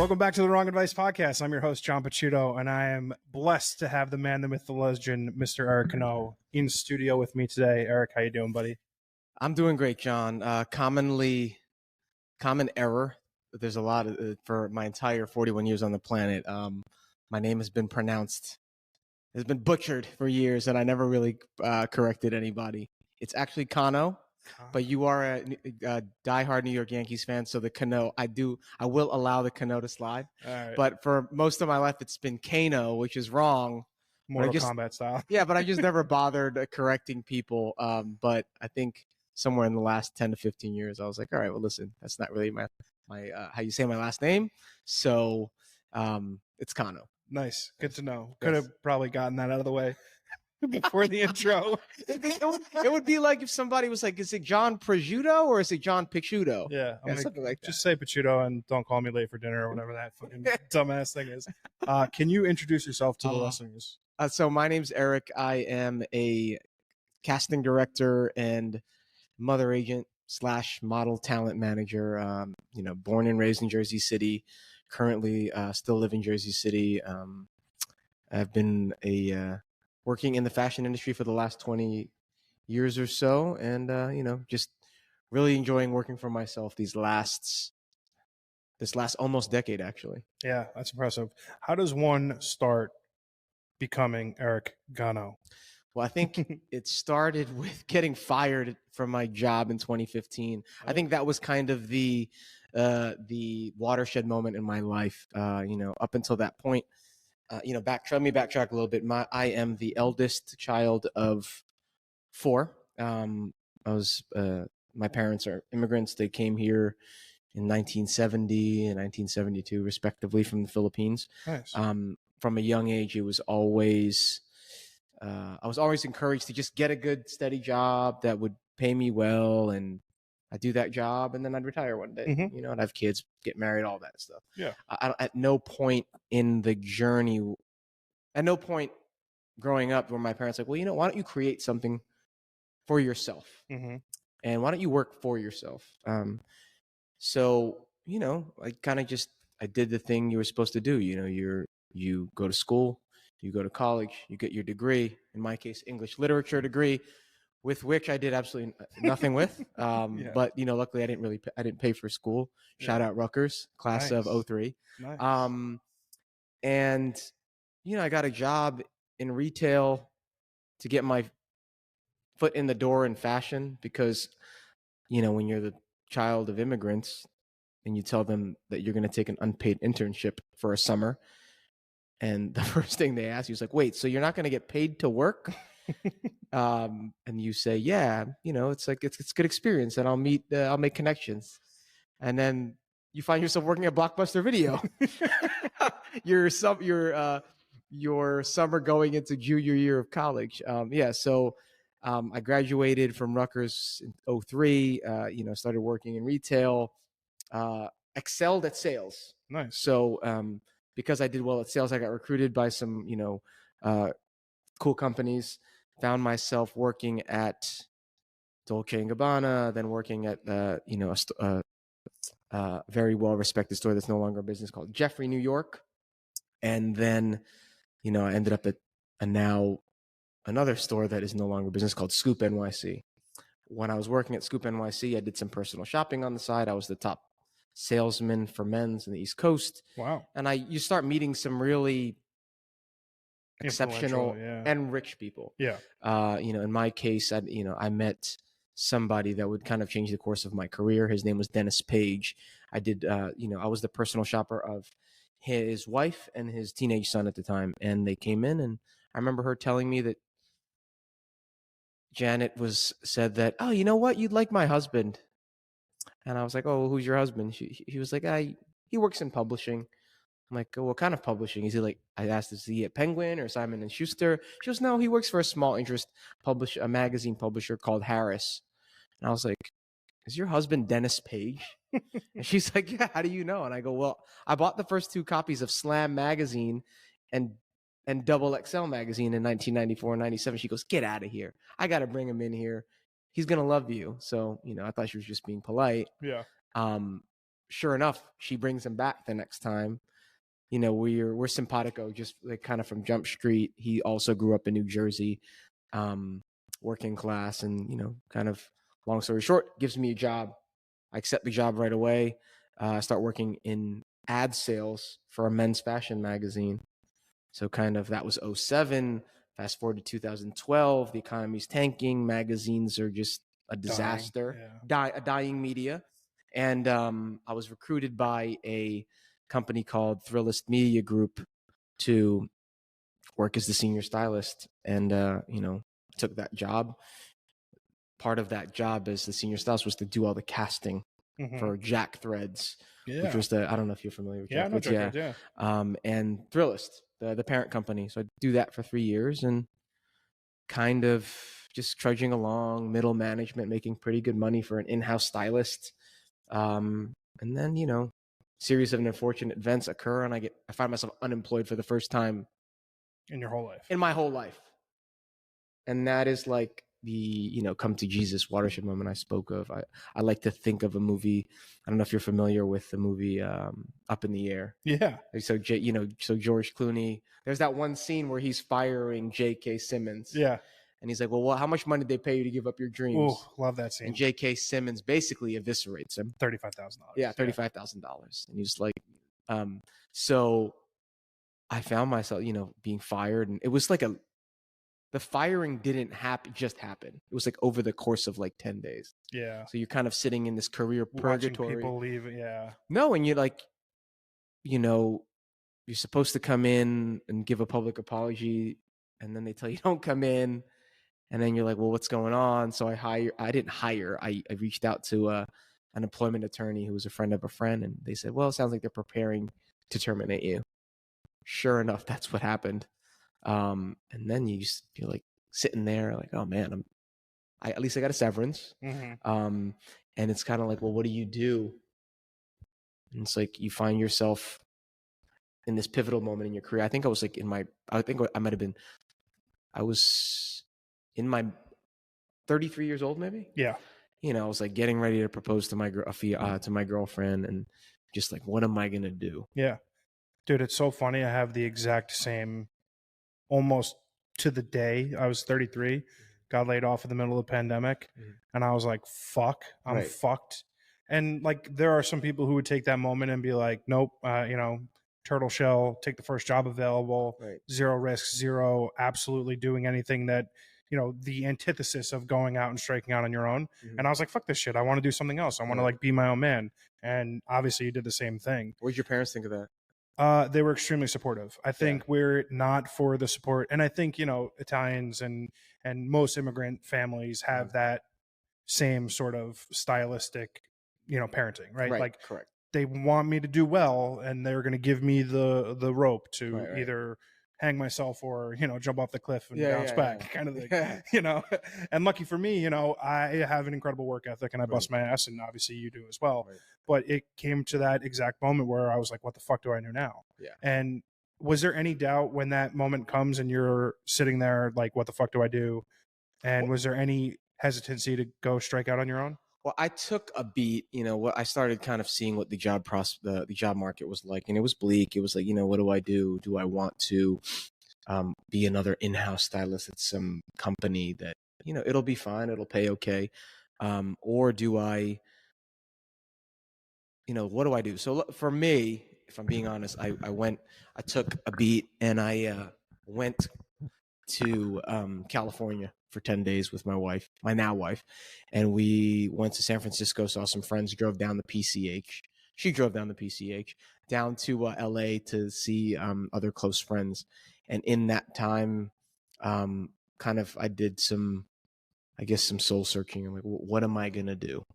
Welcome back to the Wrong Advice Podcast. I'm your host, John Picciuto, and I am blessed to have the man, the myth, the legend, Mr. Eric Cano, in studio with me today. Eric, how you doing, buddy? I'm doing great, John. Common error. There's a lot of, for my entire 41 years on the planet. My name has been butchered for years, and I never really corrected anybody. It's actually Cano. But you are a diehard New York Yankees fan, so the Cano, I will allow the Cano to slide. All right. But for most of my life, it's been Cano, which is wrong. Mortal Kombat style. Yeah, but I just never bothered correcting people. But I think somewhere in the last 10 to 15 years, I was like, all right, well, listen, that's not really my how you say my last name. So it's Cano. Nice. Good to know. Could have probably gotten that out of the way before the intro. It would be like if somebody was like, is it John Prosciutto or is it John Picciuto? Yeah, something like that. Just say Picciuto and don't call me late for dinner or whatever that fucking dumbass thing is. Can you introduce yourself to the listeners? So my name's Eric. I am a casting director and mother agent / model talent manager. Born and raised in Jersey City. Currently still live in Jersey City. I've been working in the fashion industry for the last 20 years or so. And, just really enjoying working for myself this last almost decade, actually. Yeah, that's impressive. How does one start becoming Eric Cano? Well, I think it started with getting fired from my job in 2015. I think that was kind of the watershed moment in my life. Up until that point, let me backtrack a little bit. I am the eldest child of 4. My parents are immigrants. They came here in 1970 and 1972, respectively, from the Philippines. Nice. From a young age, I was always encouraged to just get a good, steady job that would pay me well, and I'd do that job, and then I'd retire one day. Mm-hmm. I'd have kids, get married, all that stuff. Yeah. At no point in the journey, at no point growing up, were my parents like, well, why don't you create something for yourself? Mm-hmm. And why don't you work for yourself? So, I did the thing you were supposed to do. You go to school, you go to college, you get your degree. In my case, English literature degree, with which I did absolutely nothing with. But luckily I didn't pay for school. Shout out Rutgers, class of 03. Nice. And I got a job in retail to get my foot in the door in fashion, because when you're the child of immigrants and you tell them that you're going to take an unpaid internship for a summer, and the first thing they ask you is like, wait, so you're not going to get paid to work? And you say, yeah, it's like, it's good experience, and I'll make connections. And then you find yourself working at Blockbuster Video. your summer going into junior year of college. So I graduated from Rutgers in 03, started working in retail, excelled at sales. Nice. So because I did well at sales, I got recruited by some, cool companies, found myself working at Dolce & Gabbana, then working at, a very well-respected store that's no longer a business called Jeffrey, New York. And then, I ended up at another store that is no longer a business called Scoop NYC. When I was working at Scoop NYC, I did some personal shopping on the side. I was the top salesman for men's in the East Coast. Wow. And you start meeting some really exceptional and rich people. Yeah. In my case, I met somebody that would kind of change the course of my career. His name was Dennis Page. I did, I was the personal shopper of his wife and his teenage son at the time. And they came in, and I remember her telling me that Janet said that, oh, you know what? You'd like my husband. And I was like, oh, who's your husband? He was like, he works in publishing. I'm like, oh, what kind of publishing? Is he like, I asked, is he at Penguin or Simon & Schuster? She goes, no, he works for a small interest a magazine publisher called Harris. And I was like, is your husband Dennis Page? And she's like, yeah, how do you know? And I go, well, I bought the first 2 copies of Slam magazine and Double XL magazine in 1994 and 97. She goes, get out of here. I got to bring him in here. He's going to love you. So, I thought she was just being polite. Yeah. sure enough, she brings him back the next time. You know, we're simpatico, just like kind of from Jump Street. He also grew up in New Jersey, working class, and you know, kind of long story short, gives me a job. I accept the job right away. I start working in ad sales for a men's fashion magazine. So kind of that was 07. Fast forward to 2012, the economy's tanking. Magazines are just a disaster, a dying media. And I was recruited by a company called Thrillist Media Group to work as the senior stylist. And, you know, took that job. Part of that job as the senior stylist was to do all the casting for Jack Threads, which was I don't know if you're familiar with Jack Threads. Yeah. And Thrillist, the parent company. So I do that for 3 years and kind of just trudging along, middle management, making pretty good money for an in-house stylist. And then, you know, series of unfortunate events occur and I find myself unemployed for the first time in your whole life. In my whole life. And that is like the, you know, come to Jesus watershed moment I spoke of. I like to think of a movie. I don't know if you're familiar with the movie Up in the Air. Yeah. So so George Clooney, there's that one scene where he's firing J.K. Simmons. Yeah. And he's like, well, how much money did they pay you to give up your dreams? Oh, love that scene. And J.K. Simmons basically eviscerates him. $35,000. Yeah, $35,000. And he's like, so I found myself, you know, being fired. And it was like the firing didn't just happen. It was like over the course of like 10 days. Yeah. So you're kind of sitting in this career purgatory. Watching people leave. Yeah. No, and you're like, you know, you're supposed to come in and give a public apology, and then they tell you don't come in, and then you're like, well, what's going on? So I reached out to an employment attorney who was a friend of a friend, and they said, well, it sounds like they're preparing to terminate you. Sure enough, that's what happened. And then you're like sitting there like, oh man, at least I got a severance. And it's kind of like, well, what do you do? And it's like, you find yourself in this pivotal moment in your career. I think I was like I was in my 33 years old, maybe. Yeah. You know, I was like getting ready to propose to my girlfriend, and just like, what am I going to do? Yeah. Dude, it's so funny. I have the exact same, almost to the day. I was 33, got laid off in the middle of the pandemic, and I was like, fuck, I'm fucked. And like, there are some people who would take that moment and be like, nope, you know, turtle shell, take the first job available, zero risk, zero absolutely doing anything that, you know, the antithesis of going out and striking out on your own. And I was like, fuck this shit. I want to do something else. I want to like be my own man. And obviously you did the same thing. What did your parents think of that? They were extremely supportive. I think we're not for the support. And I think, you know, Italians and most immigrant families have that same sort of stylistic, you know, parenting, right? Like, correct. They want me to do well, and they're going to give me the rope to either hang myself or, you know, jump off the cliff and bounce back kind of thing, you know. And lucky for me, you know, I have an incredible work ethic and I bust my ass, and obviously you do as well. But it came to that exact moment where I was like, what the fuck do I do now? Yeah. And was there any doubt when that moment comes and you're sitting there like, what the fuck do I do? And was there any hesitancy to go strike out on your own? Well, I took a beat, you know, I started kind of seeing what the job market was like, and it was bleak. It was like, you know, what do I do? Do I want to be another in-house stylist at some company that, you know, it'll be fine, it'll pay okay, or do I, you know, what do I do? So for me, if I'm being honest, I took a beat and I went to California for 10 days with my now wife, and we went to San Francisco, saw some friends, drove down the PCH. She drove down the PCH down to LA to see other close friends. And in that time, kind of I did some soul searching. I'm like, what am I going to do?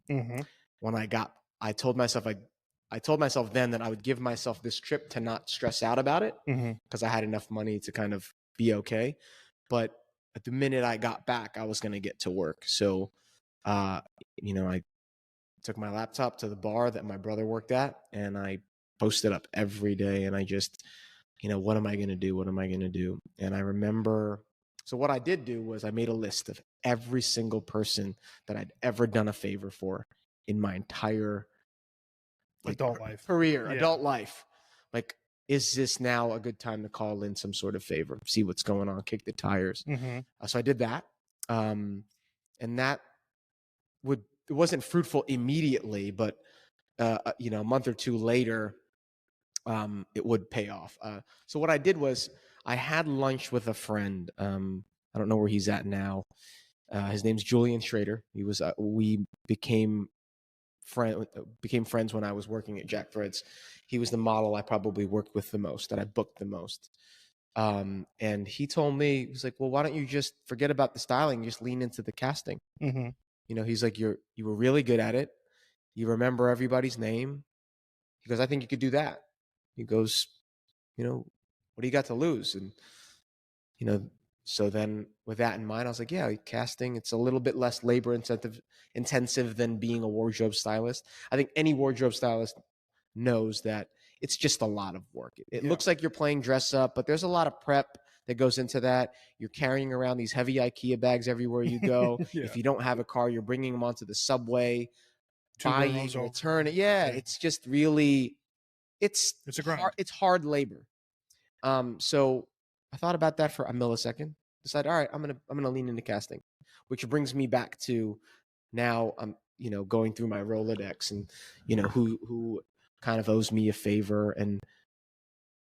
When I told myself then that I would give myself this trip to not stress out about it because I had enough money to kind of be okay. But at the minute I got back, I was going to get to work. So, you know, I took my laptop to the bar that my brother worked at, and I posted up every day. And I just, you know, what am I going to do? What am I going to do? And I remember, so what I did do was I made a list of every single person that I'd ever done a favor for in my entire adult life, career, adult life. Like, is this now a good time to call in some sort of favor, see what's going on, kick the tires? So I did that. And that it wasn't fruitful immediately, but a month or two later, it would pay off. So what I did was I had lunch with a friend. I don't know where he's at now. His name's Julian Schrader. He was, we became friends when I was working at Jack Threads. He was the model I probably worked with the most, that I booked the most. And he told me, he was like, well, why don't you just forget about the styling, just lean into the casting? He's like, you were really good at it. You remember everybody's name. He goes, I think you could do that. He goes, what do you got to lose? And, so then with that in mind, I was like, yeah, casting, it's a little bit less labor intensive than being a wardrobe stylist. I think any wardrobe stylist knows that it's just a lot of work. It looks like you're playing dress up, but there's a lot of prep that goes into that. You're carrying around these heavy IKEA bags everywhere you go. If you don't have a car, you're bringing them onto the subway, buying, return it. It's just really, it's a grind. It's hard labor. So I thought about that for a millisecond, decided, all right, I'm going to lean into casting, which brings me back to now I'm, going through my Rolodex and, who kind of owes me a favor. And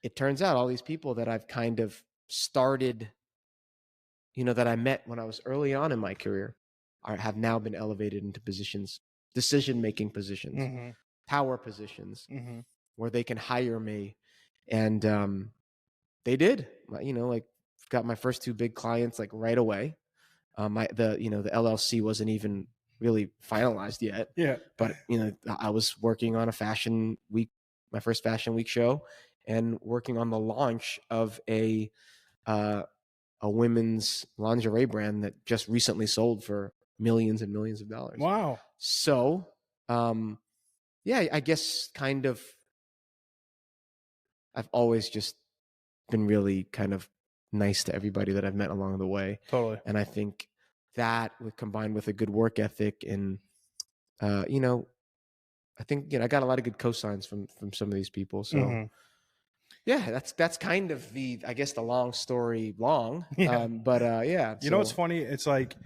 it turns out all these people that I've kind of started, that I met when I was early on in my career have now been elevated into positions, decision-making positions, power positions, where they can hire me. And, they did, got my first two big clients like right away. The LLC wasn't even really finalized yet. But I was working on a fashion week, my first fashion week show, and working on the launch of a women's lingerie brand that just recently sold for millions and millions of dollars. Wow. So, I guess kind of I've always just been really kind of nice to everybody that I've met along the way. Totally. And I think that combined with a good work ethic and, I think, I got a lot of good cosigns from some of these people. So that's kind of the long story long. It's funny. It's like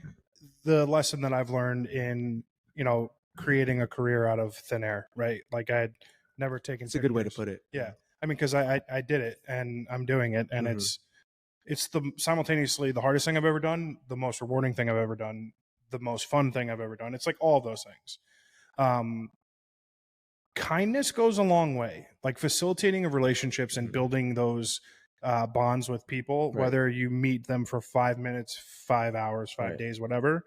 the lesson that I've learned in, creating a career out of thin air, right? Like I had never taken. It's a good way to put it. Yeah. I mean, because I did it and I'm doing it, and it's the simultaneously the hardest thing I've ever done, the most rewarding thing I've ever done, the most fun thing I've ever done. It's like all of those things. Kindness goes a long way, like facilitating of relationships and building those bonds with people, whether you meet them for 5 minutes, 5 hours, 5 days, whatever,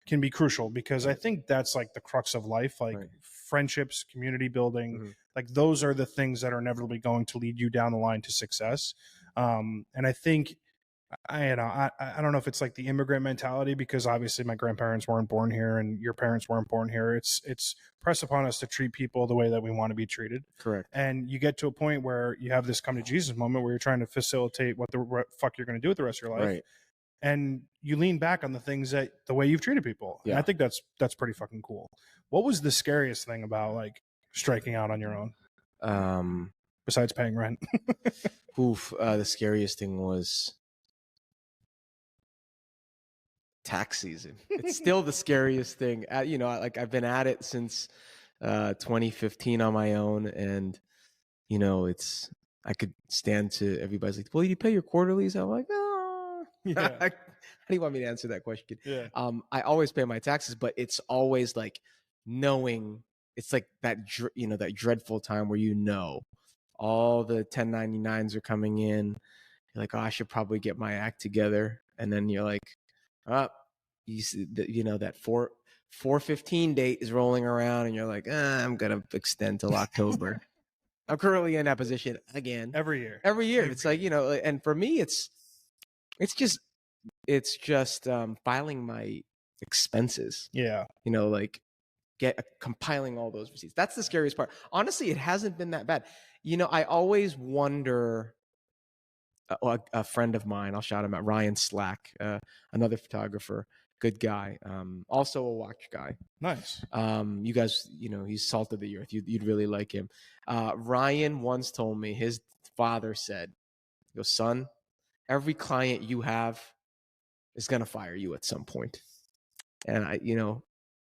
can be crucial, because I think that's like the crux of life, like friendships, community building, like those are the things that are inevitably going to lead you down the line to success. And I think, I don't know if it's like the immigrant mentality, because obviously my grandparents weren't born here and your parents weren't born here. It's pressed upon us to treat people the way that we want to be treated. Correct. And you get to a point where you have this come to Jesus moment where you're trying to facilitate what the fuck you're going to do with the rest of your life. And you lean back on the things that the way you've treated people. And I think that's pretty fucking cool. What was the scariest thing about like striking out on your own? Besides paying rent? The scariest thing was tax season. It's still the scariest thing. I've been at it since 2015 on my own, and I could stand to everybody's like, well, you pay your quarterlies? I'm like, no. How do you want me to answer that question? I always pay my taxes, but it's always like knowing, it's like that that dreadful time where all the 1099s are coming in. You're like, oh, I should probably get my act together, and then you're like, you see that 4/15 date is rolling around, and you're like, I'm gonna extend till October. I'm currently in that position again. Every year. It's like, and for me, it's just filing my expenses. Compiling all those receipts. That's the scariest part. Honestly, it hasn't been that bad. I always wonder. A friend of mine, I'll shout him out, Ryan Slack, another photographer. Good guy. Also a watch guy. Nice. You guys, he's salt of the earth. You'd really like him. Ryan once told me his father said, "Yo, son, every client you have is gonna fire you at some point." And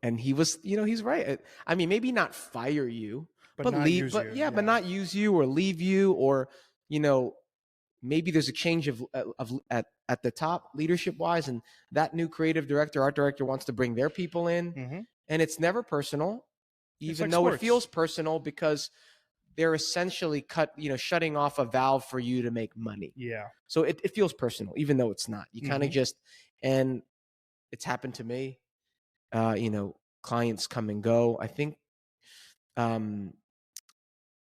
and he was, he's right. I mean, maybe not fire you, But but not leave, use but you. yeah, but not use you or leave you, or maybe there's a change of at the top leadership wise, and that new creative director, art director wants to bring their people in, and it's never personal, even though it feels personal because they're essentially shutting off a valve for you to make money. Yeah. So it feels personal, even though it's not. You kind of just, and it's happened to me. Clients come and go. I think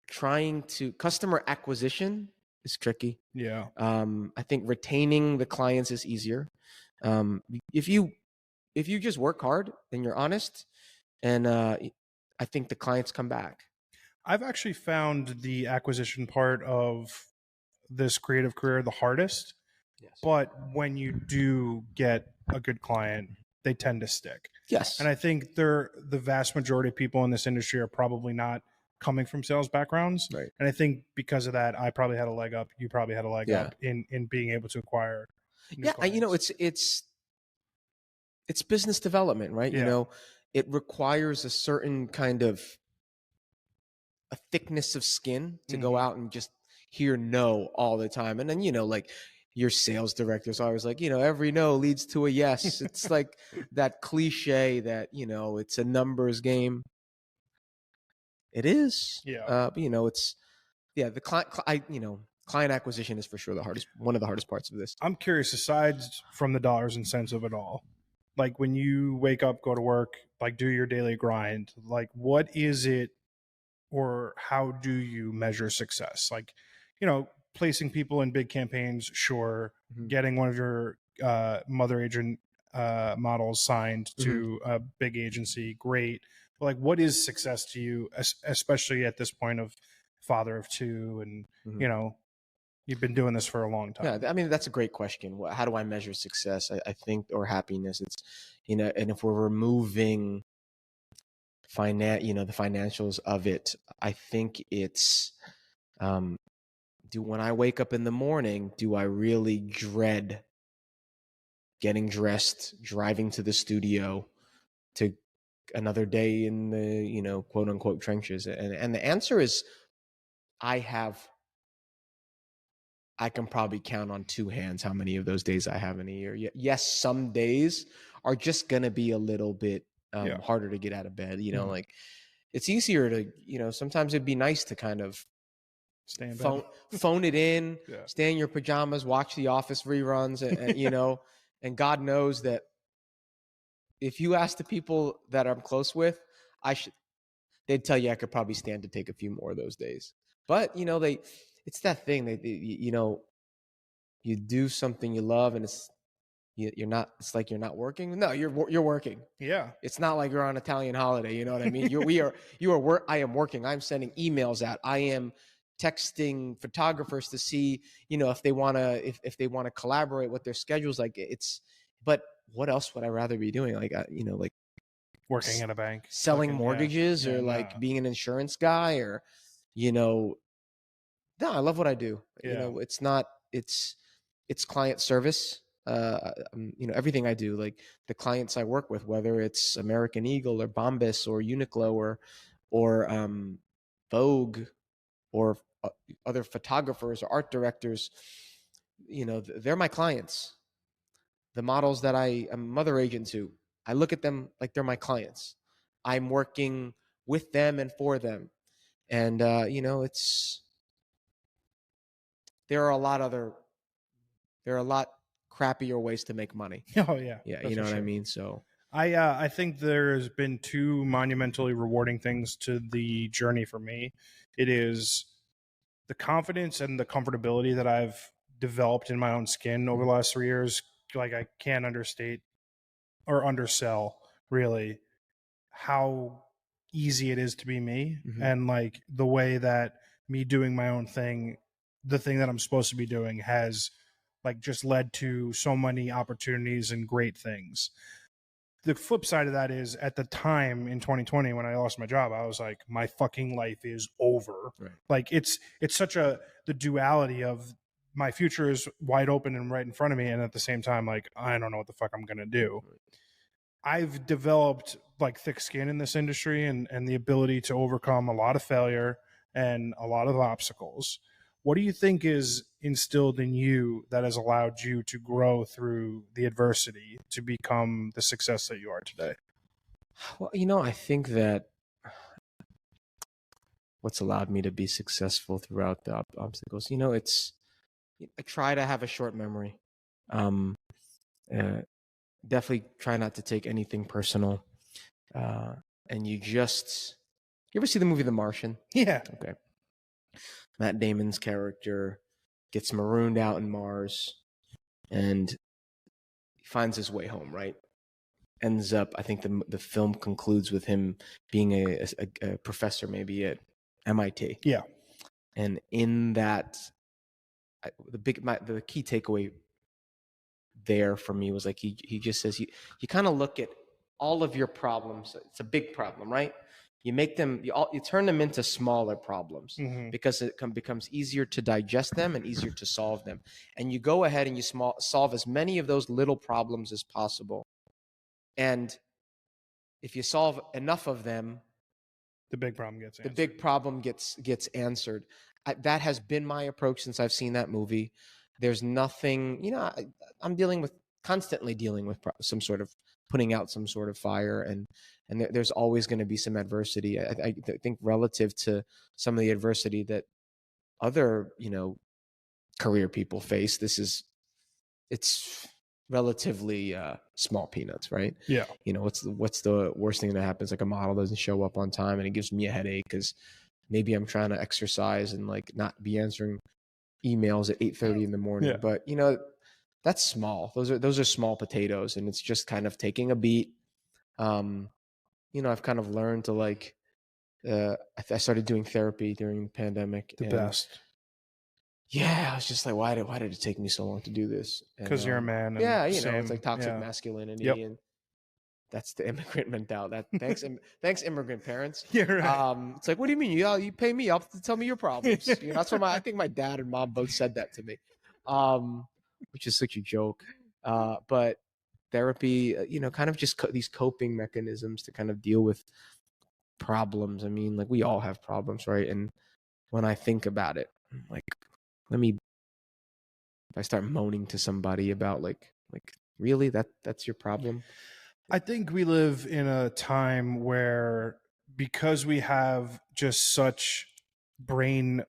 customer acquisition is tricky. Yeah. I think retaining the clients is easier. If you just work hard and you're honest, and I think the clients come back. I've actually found the acquisition part of this creative career the hardest. Yes. But when you do get a good client, they tend to stick. Yes. And I think the vast majority of people in this industry are probably not coming from sales backgrounds. Right. And I think because of that, I probably had a leg up. You probably had a leg up in being able to acquire new clients. It's business development, right? Yeah. It requires a certain kind of a thickness of skin to go out and just hear no all the time. And then, like your sales director's always like, every no leads to a yes. It's like that cliche that, it's a numbers game. It is. Yeah. But, it's, the client acquisition is for sure one of the hardest parts of this. I'm curious, aside from the dollars and cents of it all, like when you wake up, go to work, like do your daily grind, like what is it, or how do you measure success? Like, placing people in big campaigns, sure. Getting one of your mother agent models signed to a big agency, great. But like, what is success to you, especially at this point of father of two, and you've been doing this for a long time? Yeah, I mean, that's a great question. How do I measure success? I think, or happiness. It's, and if we're removing the financials of it, I think it's, when I wake up in the morning, do I really dread getting dressed, driving to the studio to another day in the, quote unquote trenches? And the answer is, I can probably count on two hands how many of those days I have in a year. Yes, some days are just going to be a little bit harder to get out of bed. Like it's easier to, sometimes it'd be nice to kind of stay in bed. Phone it in, stay in your pajamas, watch The Office reruns, and and God knows that if you ask the people that I'm close with, they'd tell you I could probably stand to take a few more of those days. But, it's that thing that, you do something you love and it's like you're not working. No, you're working. Yeah. It's not like you're on Italian holiday. You know what I mean? I am working. I'm sending emails out. I am texting photographers to see, if they want to collaborate, what their schedule's like. But what else would I rather be doing? Like, like working in a bank, selling mortgages, or like being an insurance guy, or, no, I love what I do. It's client service. Everything I do, like the clients I work with, whether it's American Eagle or Bombas or Uniqlo or Vogue or other photographers or art directors, they're my clients. The models that I am mother agent to, I look at them like they're my clients. I'm working with them and for them. And, there are a lot crappier ways to make money. Oh yeah. Yeah. You know what I mean? So I think there's been two monumentally rewarding things to the journey for me. It is the confidence and the comfortability that I've developed in my own skin over the last 3 years. Like I can't understate or undersell really how easy it is to be me, and like the way that me doing my own thing, the thing that I'm supposed to be doing, has like just led to so many opportunities and great things. the flip side of that is at the time in 2020 when I lost my job, I was like, my fucking life is over. Right. Like it's such the duality of my future is wide open and right in front of me, and at the same time, like I don't know what the fuck I'm gonna do. Right. I've developed like thick skin in this industry and the ability to overcome a lot of failure and a lot of obstacles. What do you think is instilled in you that has allowed you to grow through the adversity to become the success that you are today? Well, I think that what's allowed me to be successful throughout the obstacles, it's I try to have a short memory. Definitely try not to take anything personal. And you ever see the movie The Martian? Yeah. Okay. Matt Damon's character gets marooned out in Mars and he finds his way home, right? Ends up, I think the film concludes with him being a professor maybe at MIT. Yeah. And in that, the key takeaway there for me was like he just says you kind of look at all of your problems. It's a big problem, right? You make them, you turn them into smaller problems because it becomes easier to digest them and easier to solve them. And you go ahead and you solve as many of those little problems as possible. And if you solve enough of them, the big problem gets answered. The big problem gets answered. That has been my approach since I've seen that movie. There's nothing, I'm constantly dealing with some sort of putting out some sort of fire, and there's always going to be some adversity. I think relative to some of the adversity that other, career people face, it's relatively small peanuts, right? Yeah. What's the worst thing that happens? Like a model doesn't show up on time and it gives me a headache because maybe I'm trying to exercise and like not be answering emails at 8:30 in the morning. Yeah. But that's small. Those are small potatoes, and it's just kind of taking a beat. I've kind of learned to like. I started doing therapy during the pandemic. The best. Yeah, I was just like, why did it take me so long to do this? Because you're a man. And it's like toxic masculinity, and that's the immigrant mentality. Thanks, immigrant parents. Yeah, right. It's like, what do you mean? You pay me up to tell me your problems. That's what I think my dad and mom both said that to me, which is such a joke. But therapy, kind of just these coping mechanisms to kind of deal with problems. I mean, like we all have problems, right? And when I think about it, like, if I start moaning to somebody about like really that's your problem. I think we live in a time where because we have just such brain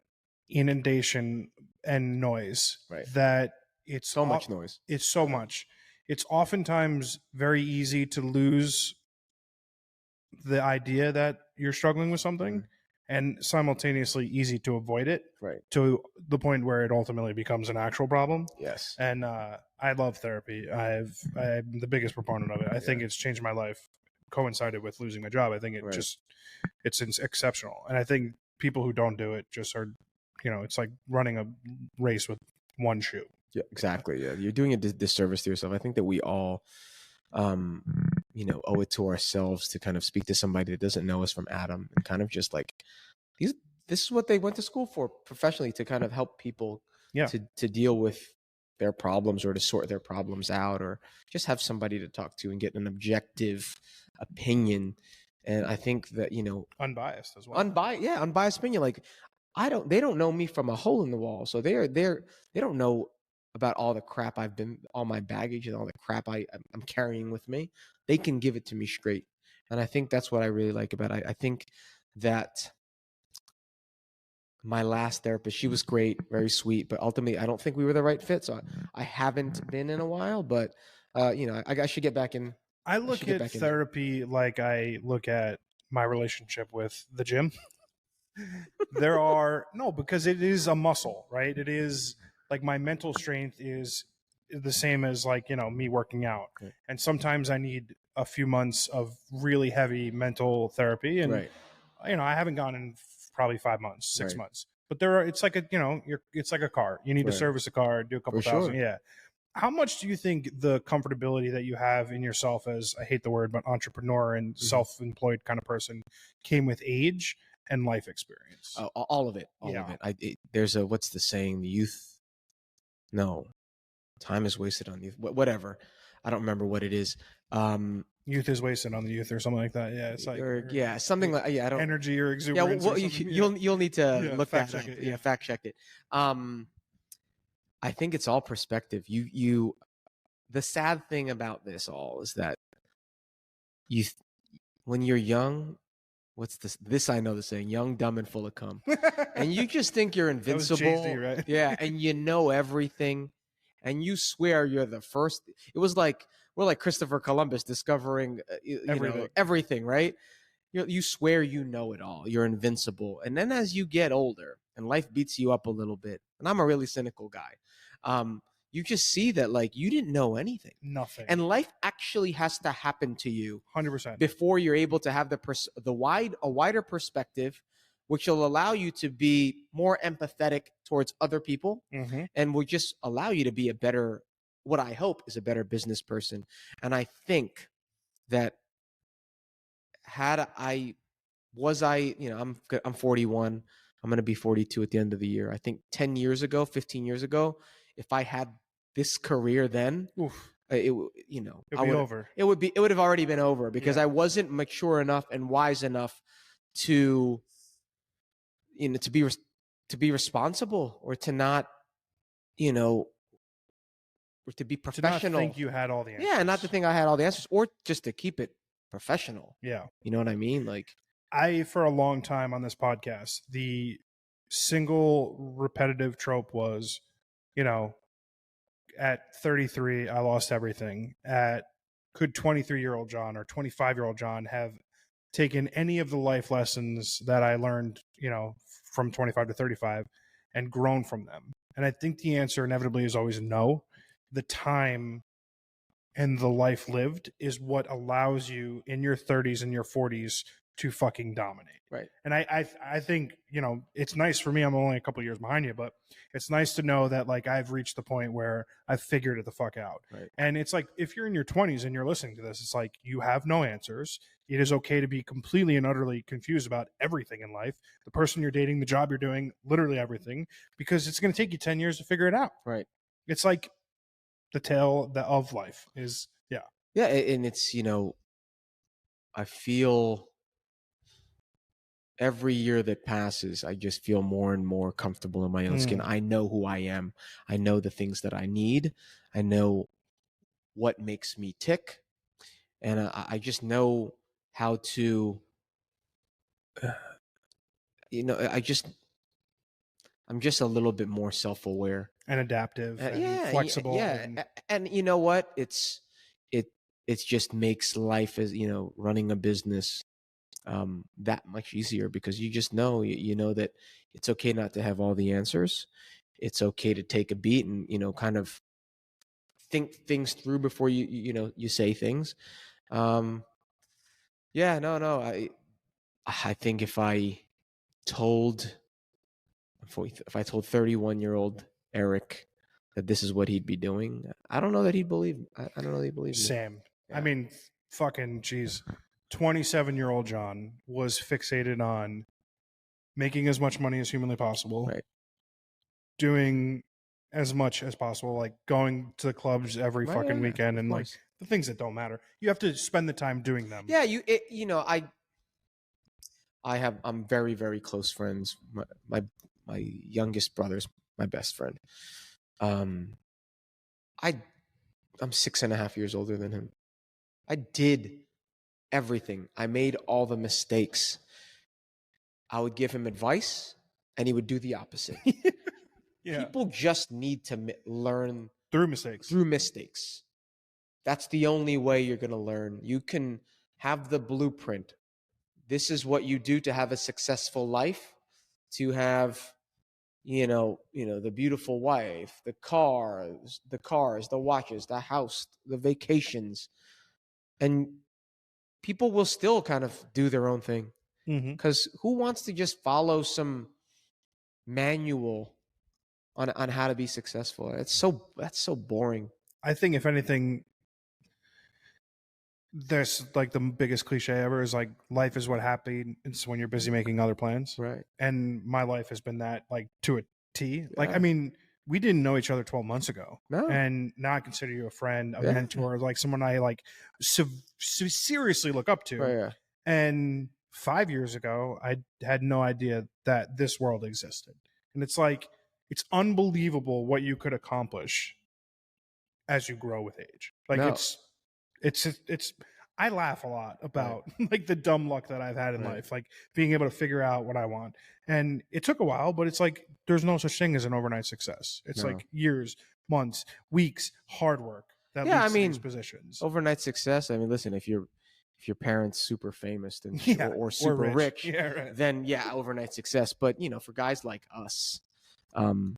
inundation and noise, right, that it's so much noise. It's so much. It's oftentimes very easy to lose the idea that you're struggling with something, and simultaneously easy to avoid it, right, to the point where it ultimately becomes an actual problem. Yes. And I love therapy. I'm the biggest proponent of it. I think it's changed my life. Coincided with losing my job. I think it it's exceptional. And I think people who don't do it just are, it's like running a race with one shoe. Yeah, exactly. Yeah, you're doing a disservice to yourself. I think that we all, owe it to ourselves to kind of speak to somebody that doesn't know us from Adam, and kind of just like this is what they went to school for professionally, to kind of help people to deal with their problems or to sort their problems out, or just have somebody to talk to and get an objective opinion. And I think that, unbiased as well. Unbiased opinion. Like they don't know me from a hole in the wall. So they don't know about all the crap all my baggage and all the crap I'm carrying with me. They can give it to me straight. And I think that's what I really like about it. I think that my last therapist, she was great, very sweet, but ultimately I don't think we were the right fit. So I haven't been in a while, but I should get back in. I look at therapy like I look at my relationship with the gym. Because it is a muscle, right? It is like my mental strength is the same as like, me working out. Right. And sometimes I need a few months of really heavy mental therapy. And, right. I haven't gone in probably 5 months, 6 Right. months, but it's like it's like a car. You need to service a car, do a couple thousand. Yeah. how much do you think the comfortability that you have in yourself as, I hate the word, but entrepreneur and self-employed kind of person came with age and life experience? All of it. All of it. There's a, what's the saying? The youth. No, time is wasted on youth. Whatever. I don't remember what it is. Youth is wasted on the youth, or something like that. Yeah, it's like, yeah, something like, yeah. I don't, energy or exuberance. Yeah, well, you'll need to look that up. It, fact check it. I think it's all perspective. The sad thing about this all is that when you're young, what's this? I know the saying, young, dumb, and full of cum. And you just think you're invincible. That was Jay-Z, right? Yeah, and you know everything. And you swear you're the first. It was like, we're like Christopher Columbus discovering everything, right? You swear you know it all. You're invincible. And then as you get older and life beats you up a little bit, and I'm a really cynical guy, you just see that like you didn't know anything. Nothing. And life actually has to happen to you 100% before you're able to have a wider perspective, which will allow you to be more empathetic towards other people, and will just allow you to be a better, what I hope is a better business person. And I think that I'm 41. I'm going to be 42 at the end of the year. I think 10 years ago, 15 years ago, if I had this career then, it would have already been over, because I wasn't mature enough and wise enough to be responsible, or to not, or to be professional. To not think you had all the answers. Yeah, not to think I had all the answers, or just to keep it professional. Yeah. You know what I mean? Like, for a long time on this podcast, the single repetitive trope was, at 33, I lost everything. Could 23-year-old John or 25-year-old John have taken any of the life lessons that I learned, from 25 to 35 and grown from them? And I think the answer inevitably is always no. The time and the life lived is what allows you in your 30s and your 40s to fucking dominate. Right. And I think, it's nice for me. I'm only a couple of years behind you, but it's nice to know that like I've reached the point where I've figured it the fuck out. Right. And it's like, if you're in your 20s and you're listening to this, it's like, you have no answers. It is okay to be completely and utterly confused about everything in life. The person you're dating, the job you're doing, literally everything, because it's going to take you 10 years to figure it out. Right. It's like the tale of life is, yeah. Yeah. And it's, I feel every year that passes, I just feel more and more comfortable in my own skin. I know who I am. I know the things that I need. I know what makes me tick. And I just know how to, I'm just a little bit more self-aware and adaptive and flexible. Yeah. And you know what? It just makes life, as running a business, that much easier, because you just know, that it's okay not to have all the answers. It's okay to take a beat and, kind of think things through before you say things. Yeah, no. I think if I told 31-year-old Eric that this is what he'd be doing, I don't know that he'd believe. I don't know that he'd believe me. Same. Yeah. I mean, fucking geez. 27-year-old John was fixated on making as much money as humanly possible. Right. Doing as much as possible, like going to the clubs every fucking weekend, and like the things that don't matter. You have to spend the time doing them. Yeah, I'm very, very close friends. My youngest brother's my best friend. I'm 6.5 years older than him. I did everything. I made all the mistakes. I would give him advice, and he would do the opposite. Yeah. People just need to learn through mistakes. That's the only way you're going to learn. You can have the blueprint. This is what you do to have a successful life, to have, the beautiful wife, the cars, the watches, the house, the vacations. And people will still kind of do their own thing. Because who wants to just follow some manual on how to be successful? That's so boring. I think if anything, there's like the biggest cliche ever is like life is what happens when you're busy making other plans. Right. And my life has been that, like, to a T. Like, Yeah. I mean, we didn't know each other 12 months ago. No. And now I consider you a friend, a Yeah. mentor, like someone I like seriously look up to. Right, yeah. And 5 years ago, I had no idea that this world existed. And it's like, it's unbelievable what you could accomplish as you grow with age. Like, No. it's I laugh a lot about like the dumb luck that I've had in Right. life, like being able to figure out what I want. And it took a while, but it's like there's no such thing as an overnight success. It's No. like years, months, weeks, hard work that Yeah, leads I to these mean, positions. overnight success. I mean, listen, if your parents super famous then Yeah, or super rich, Yeah, right. then yeah, overnight success. But you know, for guys like us, no,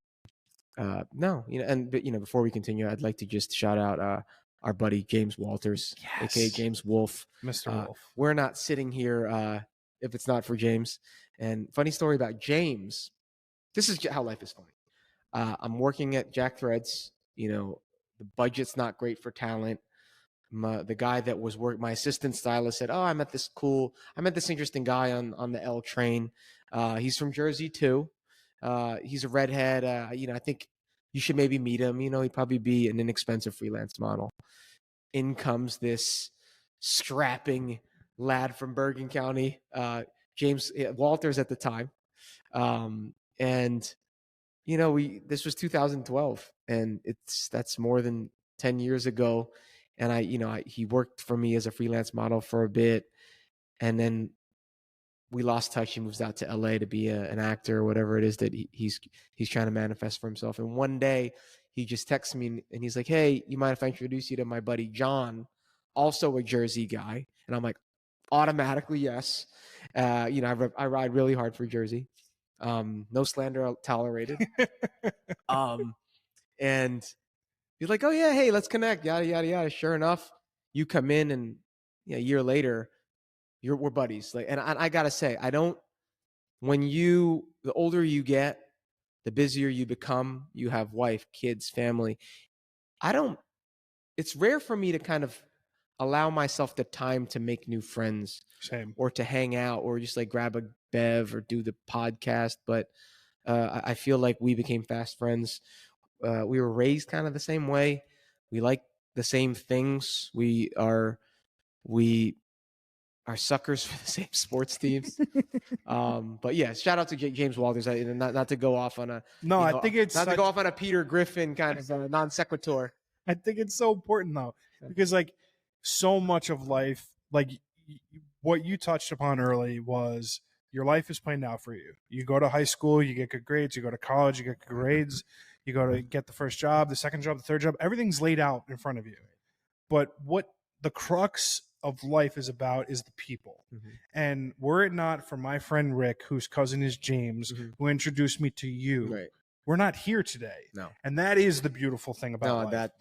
you know, and but you know, before we continue, I'd like to just shout out our buddy James Walters, aka Yes. James Wolf. Mr. Wolf. We're not sitting here if it's not for James. And funny story about James. This is how life is funny. I'm working at Jack Threads. You know, the budget's not great for talent. The guy that was my assistant stylist said, "Oh, I met this interesting guy on the L train. He's from Jersey too. He's a redhead. You know, I think you should maybe meet him. You know, he'd probably be an inexpensive freelance model." In comes this strapping lad from Bergen County, James Walters at the time, and you know, this was 2012, and that's more than 10 years ago. And he worked for me as a freelance model for a bit, and then we lost touch. He moves out to LA to be an actor or whatever it is that he's trying to manifest for himself. And one day he just texts me and he's like, "Hey, you mind if I introduce you to my buddy John, also a Jersey guy?" And I'm like, automatically yes. You know, I ride really hard for Jersey. No slander tolerated. And he's like, "Oh yeah, hey, let's connect." Yada yada yada. Sure enough, you come in, and a year later, we're buddies. Like, and I gotta say, I don't. The older you get, the busier you become. You have wife, kids, family. I don't. It's rare for me to kind of allow myself the time to make new friends. Same. Or to hang out, or just like grab a bev or do the podcast. But I feel like we became fast friends. We were raised kind of the same way. We like the same things. We are suckers for the same sports teams. But yeah, shout out to James Walters. Not to go off on a I think it's not to go off on a Peter Griffin kind of non sequitur. I think it's so important though, because like so much of life, like what you touched upon early was your life is planned out for you. You go to high school, you get good grades. You go to college, you get good grades. You go to get the first job, the second job, the third job. Everything's laid out in front of you. But what the crux of life is about is the people. Mm-hmm. And were it not for my friend Rick, whose cousin is James, who introduced me to you, we're not here today. No. And that is the beautiful thing about life.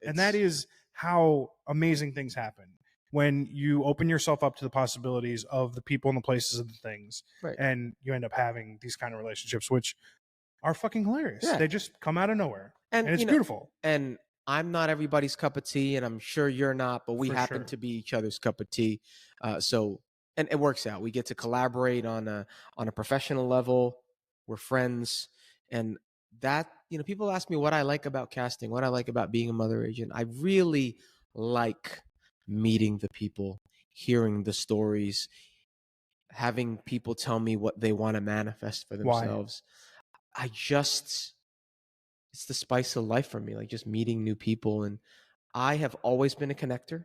And that is how amazing things happen when you open yourself up to the possibilities of the people and the places and the things. Right. And you end up having these kind of relationships, which are fucking hilarious. Yeah. They just come out of nowhere. And it's beautiful. And I'm not everybody's cup of tea, and I'm sure you're not, but we happen to be each other's cup of tea. And it works out. We get to collaborate on a professional level. We're friends. And that, people ask me what I like about casting, what I like about being a mother agent. I really like meeting the people, hearing the stories, having people tell me what they want to manifest for themselves. Why? It's the spice of life for me, like just meeting new people. And I have always been a connector.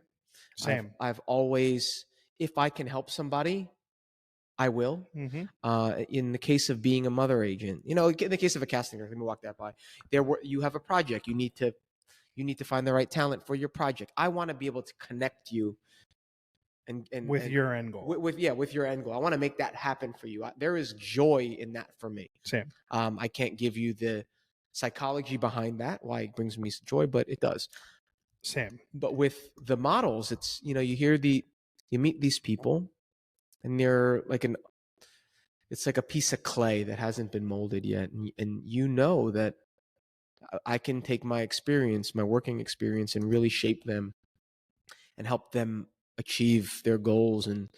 Same. I've always, if I can help somebody, I will. Mm-hmm. In the case of being a mother agent, in the case of a casting director, let me walk that by. You have a project. You need to find the right talent for your project. I want to be able to connect you and with your end goal. With your end goal. I want to make that happen for you. There is joy in that for me. Same. I can't give you the psychology behind that, why it brings me joy, but it does. Same. But with the models, it's, you meet these people, and they're like it's like a piece of clay that hasn't been molded yet. And that I can take my experience, my working experience, and really shape them and help them achieve their goals. And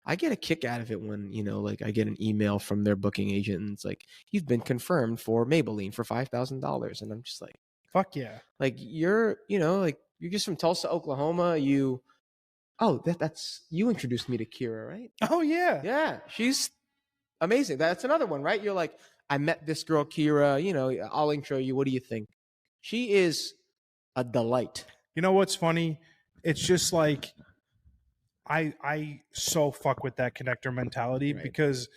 I get a kick out of it when, like I get an email from their booking agent and it's like, you've been confirmed for Maybelline for $5,000. And I'm just like, fuck yeah. Like you're just from Tulsa, Oklahoma. That's you introduced me to Kira, right? Oh yeah. Yeah. She's amazing. That's another one, right? You're like, I met this girl, Kira, I'll intro you. What do you think? She is a delight. You know what's funny? It's just like I so fuck with that connector mentality because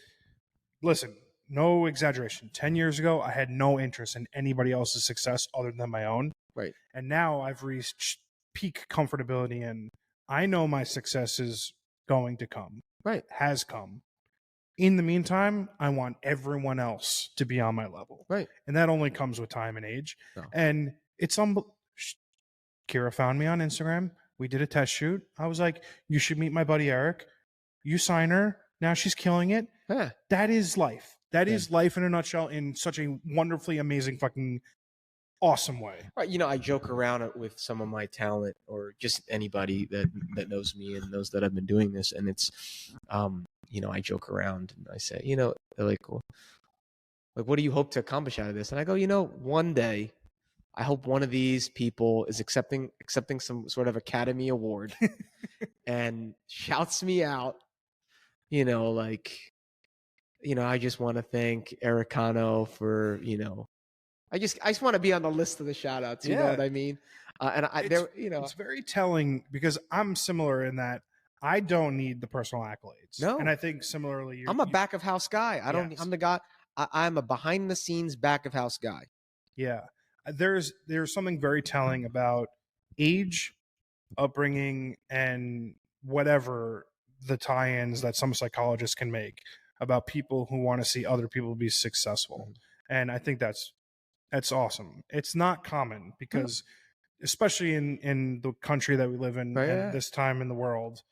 listen, no exaggeration. 10 years ago, I had no interest in anybody else's success other than my own. Right. And now I've reached peak comfortability and I know my success is going to come. Right. Has come. In the meantime, I want everyone else to be on my level. Right. And that only comes with time and age. No. And it's Kira found me on Instagram. We did a test shoot. I was like, you should meet my buddy Eric. You sign her. Now she's killing it. Yeah. That is life. That is life in a nutshell in such a wonderfully amazing fucking awesome way. Right. I joke around with some of my talent or just anybody that knows me and knows that I've been doing this. And it's, I joke around and I say, they're like, well, what do you hope to accomplish out of this? And I go, one day I hope one of these people is accepting some sort of Academy Award and shouts me out, I just want to thank Eric Cano for, I just want to be on the list of the shout outs. You know what I mean? It's very telling because I'm similar in that I don't need the personal accolades. No. And I think similarly, I'm a back of house guy. I'm the guy. I'm a behind the scenes back of house guy. Yeah. There's something very telling about age, upbringing, and whatever the tie-ins that some psychologists can make about people who want to see other people be successful. Mm-hmm. And I think that's awesome. It's not common because especially in the country that we live in and this time in the world,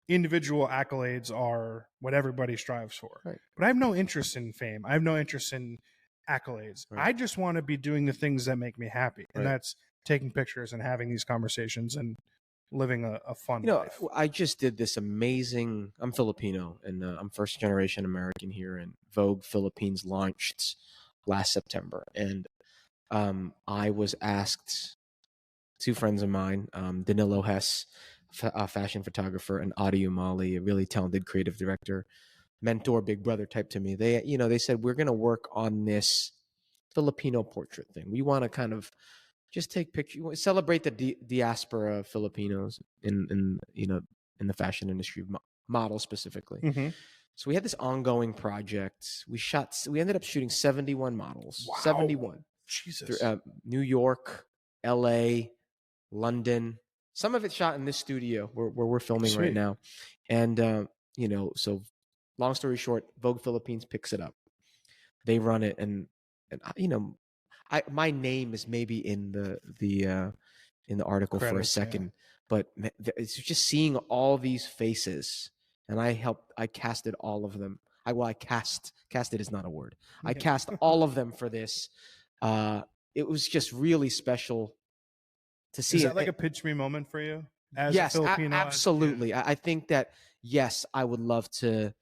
individual accolades are what everybody strives for. Right. But I have no interest in fame. I have no interest in accolades. Right. I just want to be doing the things that make me happy. And that's taking pictures and having these conversations and living a fun life. I just did this amazing, I'm Filipino and I'm first generation American here, and Vogue Philippines launched last September. And I was asked, two friends of mine, Danilo Hess, a fashion photographer, and Adi Umali, a really talented creative director, mentor, big brother type to me. They said, we're going to work on this Filipino portrait thing. We want to kind of just take pictures, celebrate the diaspora of Filipinos in the fashion industry, models specifically. Mm-hmm. So we had this ongoing project. We ended up shooting 71 models. Wow. 71. Jesus. New York, LA, London. Some of it shot in this studio where we're filming right now. And, so long story short, Vogue Philippines picks it up. They run it. And my name is maybe in the article credits, for a second, but it's just seeing all these faces. And I casted all of them. Casted is not a word. I cast all of them for this. It was just really special to see. Is that like a pitch me moment for you? Yes, absolutely. I think that, yes, I would love to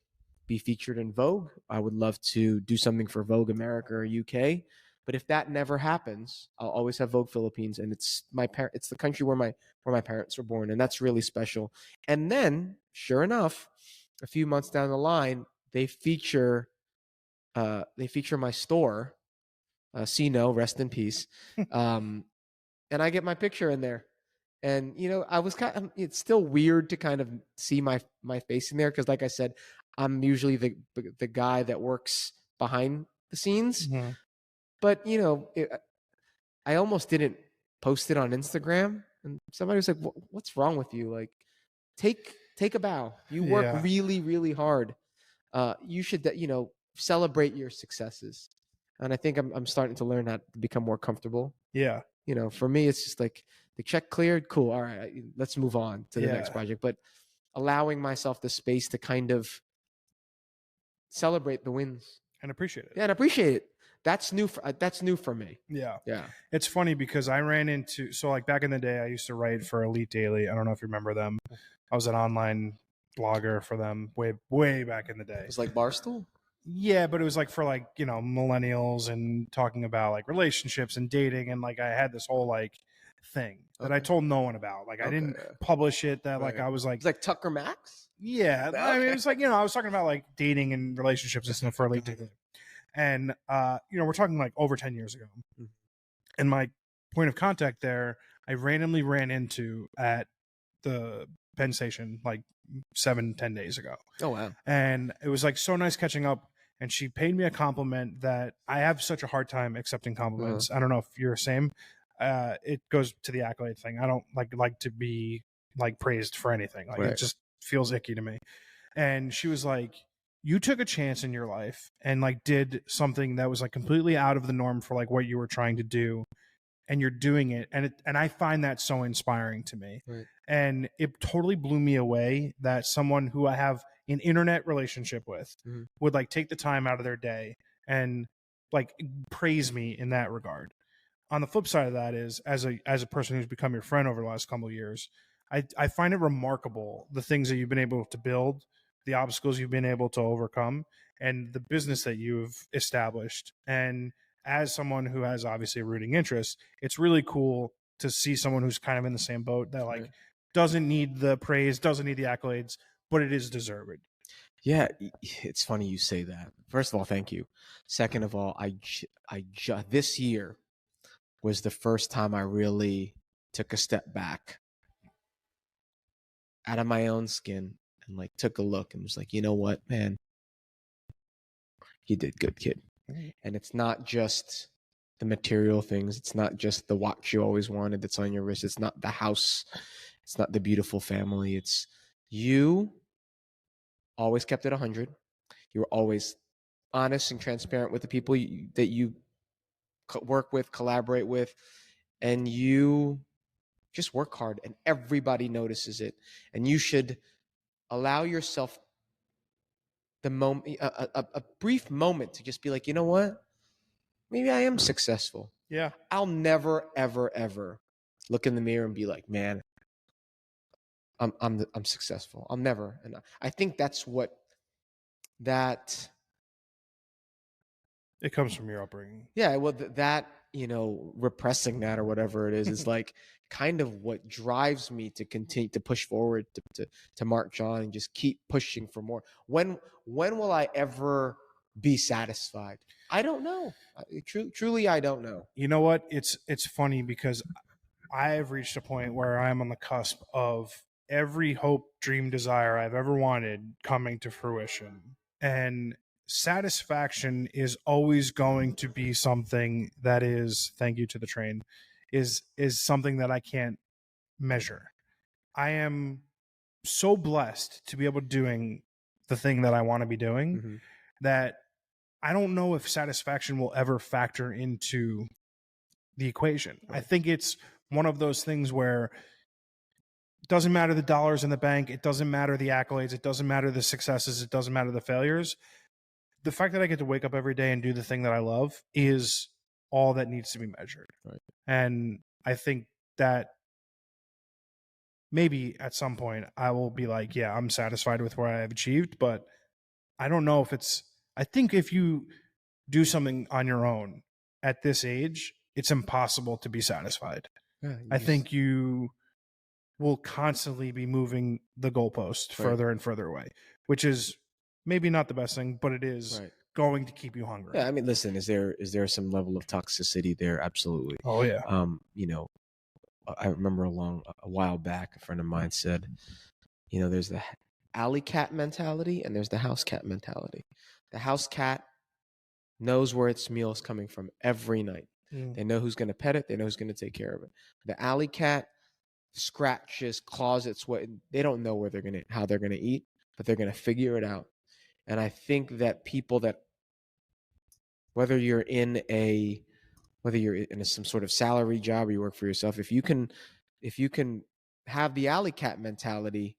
be featured in Vogue. I would love to do something for Vogue America or UK. But if that never happens, I'll always have Vogue Philippines, and it's the country where my parents were born, and that's really special. And then, sure enough, a few months down the line, they feature my store, Cino, rest in peace, and I get my picture in there. And I was it's still weird to kind of see my face in there because, like I said, I'm usually the guy that works behind the scenes. Mm-hmm. But I almost didn't post it on Instagram, and somebody was like, "What's wrong with you? Like, take a bow. You work really, really hard. You should, celebrate your successes." And I think I'm starting to learn how to become more comfortable. Yeah. For me, it's just like the check cleared. Cool. All right, let's move on to the next project. But allowing myself the space to kind of celebrate the wins. and appreciate it. Yeah, and appreciate it. That's new for me. Yeah. Yeah. It's funny because I ran into, so like back in the day, I used to write for Elite Daily. I don't know if you remember them. I was an online blogger for them way back in the day. It's like Barstool. Yeah, but it was like for like, millennials and talking about like relationships and dating. And like I had this whole like thing that I told no one about. Like I didn't publish it, that like I was like, it's like Tucker Max. yeah. I mean, it was like, I was talking about like dating and relationships and stuff for Elite Daily. And, we're talking like over 10 years ago. And my point of contact there, I randomly ran into at the Penn Station like 7-10 days ago. Oh, wow. And it was like so nice catching up. And she paid me a compliment that I have such a hard time accepting compliments. I don't know if you're the same. It goes to the accolade thing. I don't like to be like praised for anything. Like it just feels icky to me. And she was like, you took a chance in your life and like did something that was like completely out of the norm for like what you were trying to do, and you're doing it. And I find that so inspiring to me. Right. And it totally blew me away that someone who I have an internet relationship with would like take the time out of their day and like praise me in that regard. On the flip side of that is, as a person who's become your friend over the last couple of years, I find it remarkable the things that you've been able to build, the obstacles you've been able to overcome, and the business that you've established. And as someone who has obviously a rooting interest, it's really cool to see someone who's kind of in the same boat that like doesn't need the praise, doesn't need the accolades, but it is deserved. Yeah, it's funny you say that. First of all, thank you. Second of all, this year was the first time I really took a step back out of my own skin and like took a look and was like, you know what, man, you did good, kid. And it's not just the material things. It's not just the watch you always wanted that's on your wrist. It's not the house. It's not the beautiful family. It's you always kept it 100. You were always honest and transparent with the people that you work with, collaborate with, and you just work hard and everybody notices it. And you should allow yourself the moment, a brief moment to just be like, you know what? Maybe I am successful. Yeah. I'll never, ever, ever look in the mirror and be like, man, I'm successful. I'll never. And I think that's what that. It comes from your upbringing. Yeah. Well, that, repressing that or whatever it is like kind of what drives me to continue to push forward, to march on and just keep pushing for more. When will I ever be satisfied? I don't know. Truly, I don't know. You know what? It's funny because I have reached a point where I'm on the cusp of every hope, dream, desire I've ever wanted coming to fruition. And satisfaction is always going to be something that is, thank you to the train, is something that I can't measure. I am so blessed to be able to doing the thing that I want to be doing that I don't know if satisfaction will ever factor into the equation. Right. I think it's one of those things where it doesn't matter the dollars in the bank. It doesn't matter the accolades. It doesn't matter the successes. It doesn't matter the failures. The fact that I get to wake up every day and do the thing that I love is all that needs to be measured. Right. And I think that maybe at some point I will be like, yeah, I'm satisfied with what I have achieved, but I don't know if it's, I think if you do something on your own at this age, it's impossible to be satisfied. Yeah, I think you will constantly be moving the goalpost further and further away, which is maybe not the best thing, but it is going to keep you hungry. Yeah, I mean, listen, is there some level of toxicity there? Absolutely. Oh yeah. I remember a while back, a friend of mine said, there's the alley cat mentality and there's the house cat mentality. The house cat knows where its meal is coming from every night. They know who's going to pet it. They know who's going to take care of it. The alley cat scratches, claws its way. They don't know how they're going to eat, but they're going to figure it out. And I think that people that, whether you're in some sort of salary job or you work for yourself, if you can have the alley cat mentality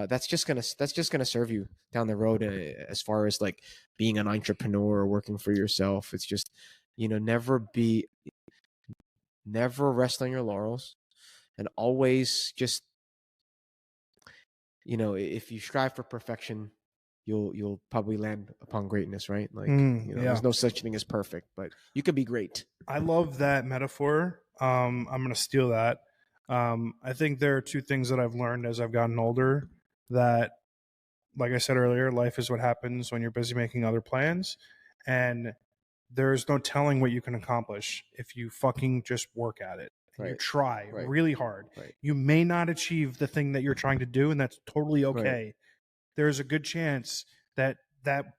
that's just gonna serve you down the road, as far as like being an entrepreneur or working for yourself. It's just, never rest on your laurels, and always just, if you strive for perfection, you'll probably land upon greatness, right? Like, Yeah. there's no such thing as perfect, but you could be great. I love that metaphor. I'm going to steal that. I think there are two things that I've learned as I've gotten older that, like I said earlier, life is what happens when you're busy making other plans. And there's no telling what you can accomplish if you fucking just work at it and you Right. try Right. really hard. Right. You may not achieve the thing that you're trying to do, and that's totally okay. Right. There's a good chance that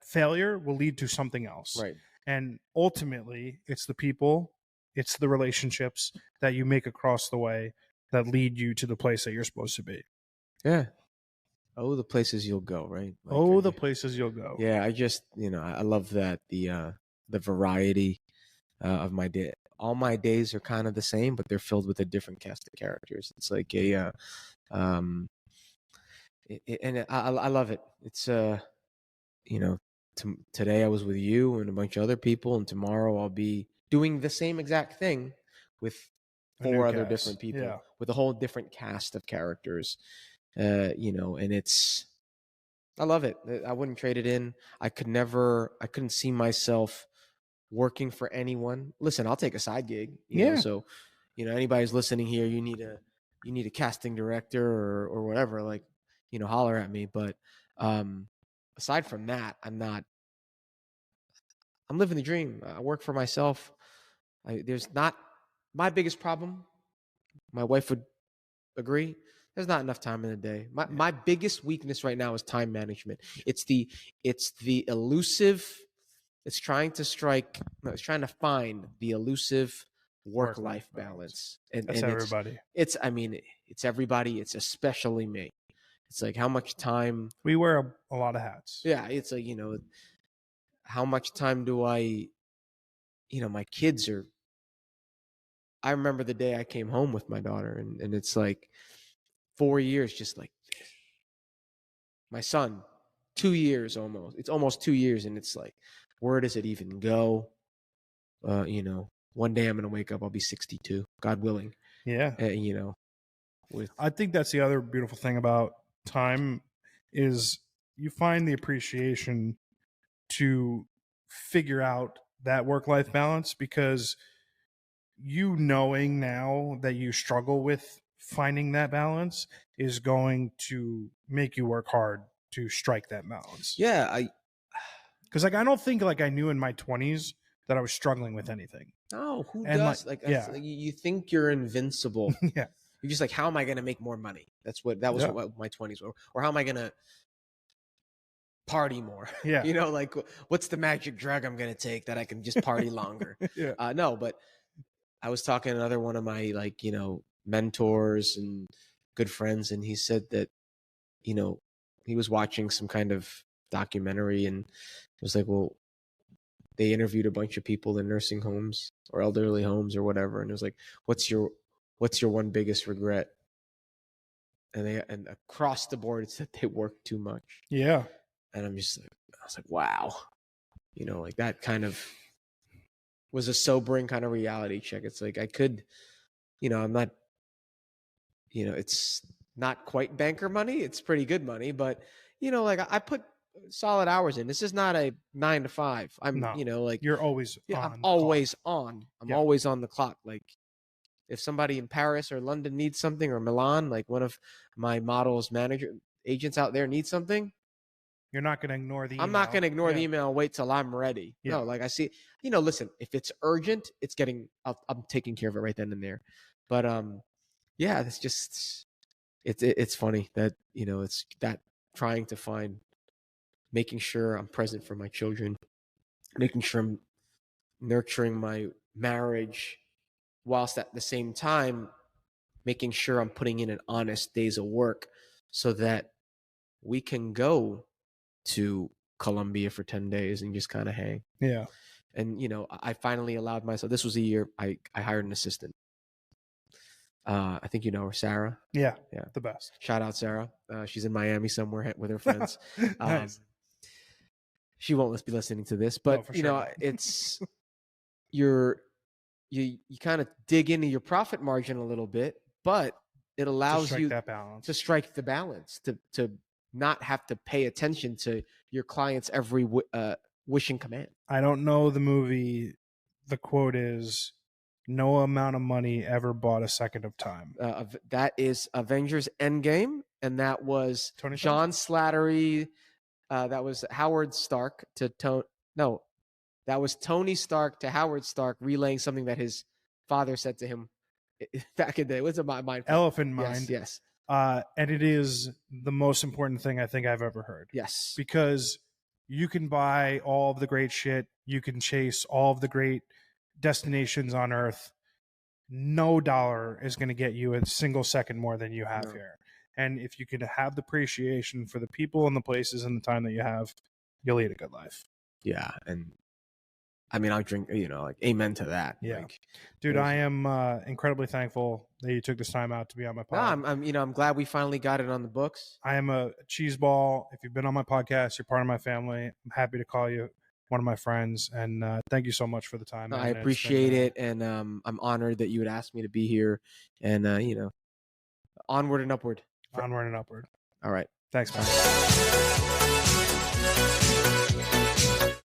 failure will lead to something else. Right. And ultimately, it's the people, it's the relationships that you make across the way that lead you to the place that you're supposed to be. Yeah. Oh, the places you'll go, right? Like, the places you'll go. Yeah, I just, I love that the variety of my day. All my days are kind of the same, but they're filled with a different cast of characters. It's like I love it. It's today I was with you and a bunch of other people, and tomorrow I'll be doing the same exact thing with 4 other different people, with a whole different cast of characters. And I love it. I wouldn't trade it in. I couldn't see myself working for anyone. Listen, I'll take a side gig. So, anybody who's listening here, you need a casting director or whatever, like, holler at me. But aside from that, I'm living the dream. I work for myself. There's not my biggest problem. My wife would agree. There's not enough time in the day. My biggest weakness right now is time management. It's the elusive. It's trying to find the elusive work-life balance. And that's everybody. It's everybody. It's especially me. It's like, how much time we wear a lot of hats. Yeah, it's like, how much time do I? My kids are. I remember the day I came home with my daughter, and it's like 4 years, just like this. My son, 2 years almost. It's almost 2 years, and it's like, where does it even go? One day I'm gonna wake up, I'll be 62, God willing. Yeah. With I think that's the other beautiful thing about time is you find the appreciation to figure out that work-life balance, because knowing now that you struggle with finding that balance is going to make you work hard to strike that balance. Yeah, because I don't think I knew in my 20s that I was struggling with anything. No, who does? You think you're invincible. Yeah. You're just like, how am I going to make more money? That was what my 20s were. Or how am I going to party more? Yeah. What's the magic drug I'm going to take that I can just party longer? Yeah. No, but I was talking to another one of my mentors and good friends, and he said that he was watching some kind of documentary, and it was like, well, they interviewed a bunch of people in nursing homes or elderly homes or whatever, and it was like, what's your one biggest regret? And across the board, it's that they work too much. Yeah. And I was like, wow, that kind of was a sobering kind of reality check. It's like, I could, I'm not, it's not quite banker money. It's pretty good money, but I put solid hours in. This is not a 9 to 5. You're always on. I'm always on. I'm always on the clock. Like, if somebody in Paris or London needs something, or Milan, like one of my models agents out there needs something, you're not going to ignore the email. I'm not going to ignore the email and wait till I'm ready. Yeah. No, I see, listen, if it's urgent, I'm taking care of it right then and there. But yeah, it's just, it's funny that, it's that trying to find, making sure I'm present for my children, making sure I'm nurturing my marriage, whilst at the same time making sure I'm putting in an honest days of work so that we can go to Colombia for 10 days and just kind of hang. Yeah. And, I finally allowed myself, this was a year I hired an assistant. I think you know her, Sarah. Yeah, Yeah. the best. Shout out Sarah. She's in Miami somewhere with her friends. Nice. She won't be listening to this, but No, for sure not. it's you kind of dig into your profit margin a little bit, but it allows you that balance. to strike the balance, to not have to pay attention to your client's every wish and command. I don't know the movie. The quote is, "No amount of money ever bought a second of time." That is Avengers Endgame, and that was Tony John Slattery. That was Howard Stark to Tony. No, that was Tony Stark to Howard Stark relaying something that his father said to him back in the day. What's a mind? Elephant Mind. Yes. And it is the most important thing I think I've ever heard. Yes. Because you can buy all of the great shit. You can chase all of the great destinations on Earth. No dollar is going to get you a single second more than you have here. And if you can have the appreciation for the people and the places and the time that you have, you'll lead a good life. Yeah. And I mean, I'll drink, like amen to that. Yeah. Like, dude, I am incredibly thankful that you took this time out to be on my podcast. No, I'm glad we finally got it on the books. I am a cheese ball. If you've been on my podcast, you're part of my family. I'm happy to call you one of my friends. And thank you so much for the time. I appreciate it. And I'm honored that you would ask me to be here. And, onward and upward. Onward and upward. All right. Thanks, man.